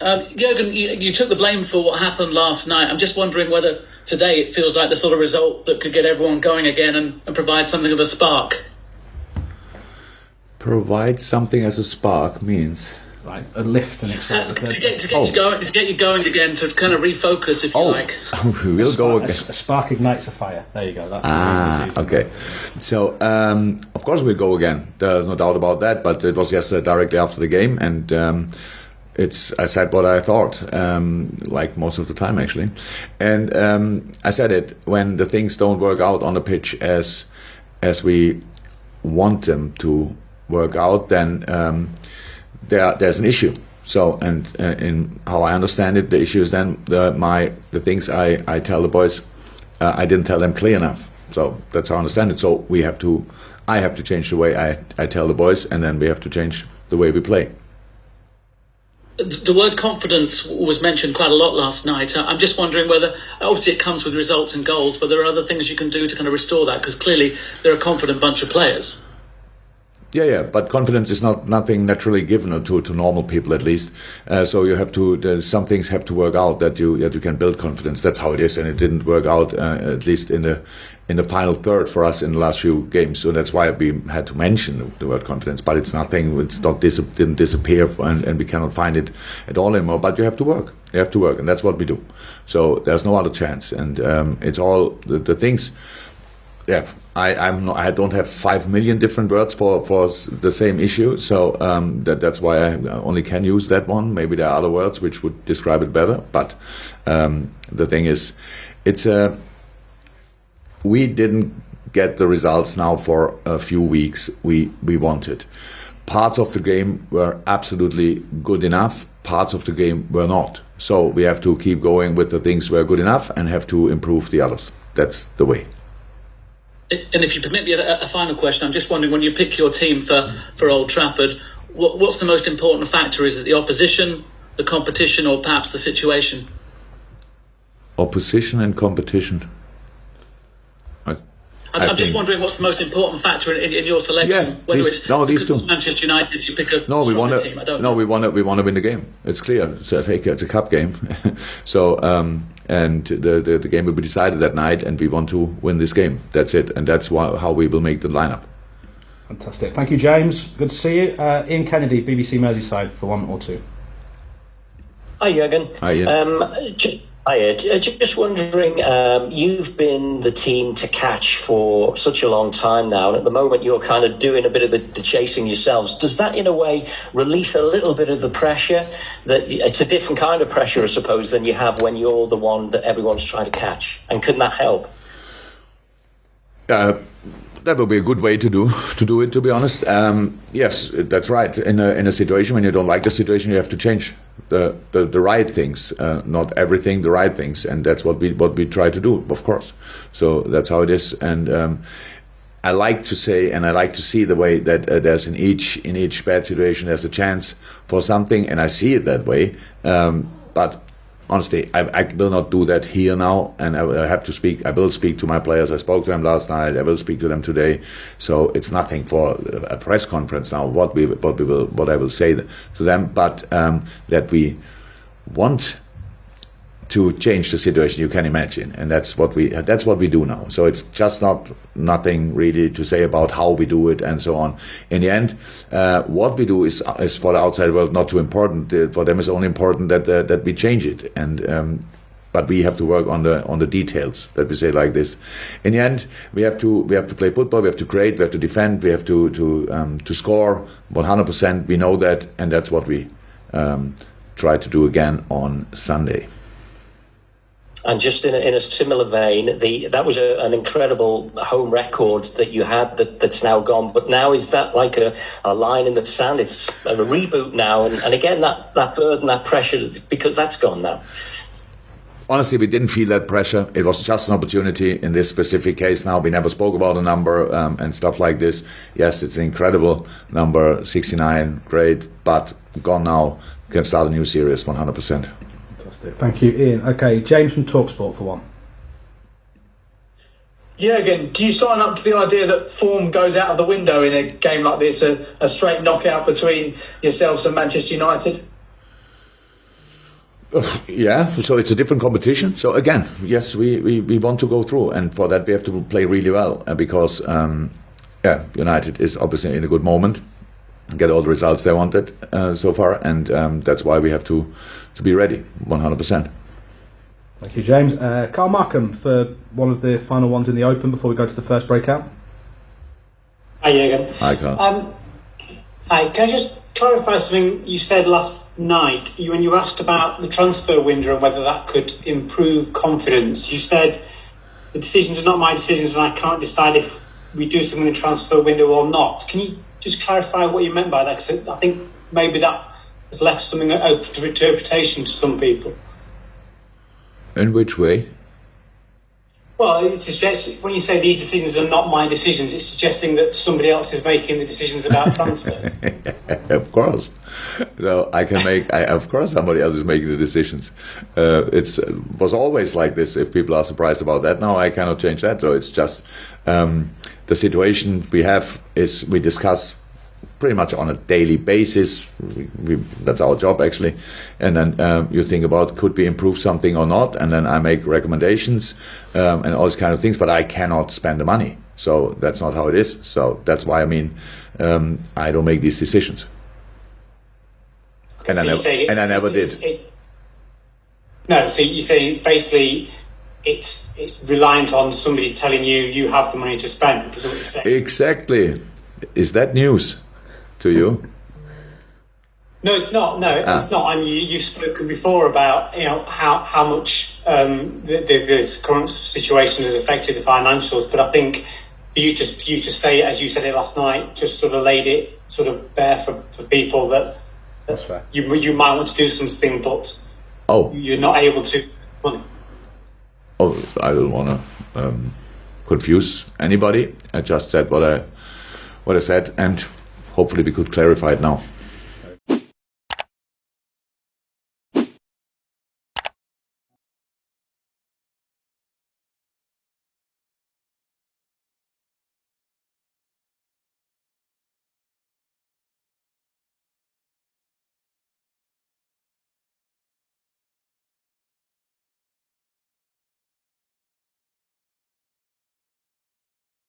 Jurgen, you took the blame for what happened last night. I'm just wondering whether today it feels like the sort of result that could get everyone going again and provide something of a spark. Provide something as a spark means? Like a lift and excitement. To get you going again, to kind of refocus, if you like. We will go again. A spark ignites a fire. There you go. That's okay. So, of course we'll go again. There's no doubt about that. But it was yesterday directly after the game, and I said what I thought, like most of the time actually. And I said it, when the things don't work out on the pitch as we want them to work out, then there's an issue. So, and in how I understand it, the issue is then the things I tell the boys, I didn't tell them clear enough. So that's how I understand it. So I have to change the way I tell the boys, and then we have to change the way we play. The word confidence was mentioned quite a lot last night. I'm just wondering whether, obviously it comes with results and goals, but there are other things you can do to kind of restore that, because clearly they're a confident bunch of players. Yeah, but confidence is nothing naturally given to normal people, at least. So you have to. Some things have to work out that you can build confidence. That's how it is, and it didn't work out at least in the final third for us in the last few games. So that's why we had to mention the word confidence. But it's nothing. It's not didn't disappear, and we cannot find it at all anymore. But you have to work. You have to work, and that's what we do. So there's no other chance, and it's all the things. Yeah, I don't have 5 million different words for the same issue, so that's why I only can use that one. Maybe there are other words which would describe it better, but the thing is, we didn't get the results now for a few weeks we wanted. Parts of the game were absolutely good enough, parts of the game were not. So we have to keep going with the things that were good enough and have to improve the others. That's the way. And if you permit me a final question, I'm just wondering, when you pick your team for Old Trafford, what's the most important factor? Is it the opposition, the competition, or perhaps the situation? Opposition and competition. I'm just wondering what's the most important factor in your selection. Yeah, whether these two. Manchester United, you pick a we want team. I don't to. know. No, we want to win the game. It's clear. It's a cup game. So and the game will be decided that night, and we want to win this game. That's it, and that's how we will make the lineup. Fantastic. Thank you, James. Good to see you. Ian Kennedy, BBC Merseyside, for 1 or 2. Hi, Jurgen. Hi, Ian. Hiya. Just wondering, you've been the team to catch for such a long time now, and at the moment you're kind of doing a bit of the chasing yourselves. Does that, in a way, release a little bit of the pressure? That it's a different kind of pressure, I suppose, than you have when you're the one that everyone's trying to catch, and couldn't that help? That would be a good way to do it, to be honest. Yes, that's right. In a situation when you don't like the situation, you have to change the right things, not everything, the right things, and that's what we try to do, of course. So that's how it is, and I like to say, and I like to see the way that there's in each bad situation there's a chance for something, and I see it that way. But honestly, I will not do that here now, and I will speak to my players. I spoke to them last night. I will speak to them today. So it's nothing for a press conference now. What I will say to them, but that we want to change the situation, you can imagine, and that's what we do now. So it's just nothing really to say about how we do it and so on. In the end, what we do is for the outside world not too important. For them, it's only important that we change it, and but we have to work on the details. That we say like this. In the end, we have to play football. We have to create. We have to defend. We have to score 100%. We know that, and that's what we try to do again on Sunday. And just in a similar vein, that was an incredible home record that you had that's now gone. But now is that like a line in the sand? It's a reboot now, and again that burden, that pressure, because that's gone now. Honestly, we didn't feel that pressure. It was just an opportunity in this specific case. Now, we never spoke about a number and stuff like this. Yes, it's an incredible number, 69, great, but gone now. We can start a new series, 100%. Thank you, Ian. Okay, James from TalkSport for 1. Jurgen, do you sign up to the idea that form goes out of the window in a game like this, a straight knockout between yourselves and Manchester United? Yeah, so it's a different competition. So again, yes, we want to go through, and for that we have to play really well because United is obviously in a good moment, get all the results they wanted so far, and that's why we have to be ready 100%. Thank you, James. Carl Markham for one of the final ones in the Open before we go to the first breakout. Hi, Jurgen. Hi, Carl. Hi, can I just clarify something you said last night? When you were asked about the transfer window and whether that could improve confidence, you said the decisions are not my decisions and I can't decide if we do something in the transfer window or not. Can you just clarify what you meant by that? Because I think maybe that has left something open to interpretation to some people. In which way? Well, it suggests when you say these decisions are not my decisions, it's suggesting that somebody else is making the decisions about transfers. Of course. So I can make. Of course, somebody else is making the decisions. It was always like this. If people are surprised about that, now I cannot change that. So it's just the situation we have is we discuss pretty much on a daily basis. That's our job actually, and then you think about could we improve something or not, and then I make recommendations and all these kind of things. But I cannot spend the money, so that's not how it is. So that's why I don't make these decisions, and I never did. No, so you say basically it's reliant on somebody telling you have the money to spend. Is that what you're saying? Exactly. Is that news to you? No, it's not. No, it's not. And you've spoken before about how much this current situation has affected the financials. But I think for you to say it as you said it last night, just sort of laid it sort of bare for people that That's fair. You might want to do something, but you're not able to. I don't want to confuse anybody. I just said what I said, and hopefully we could clarify it now.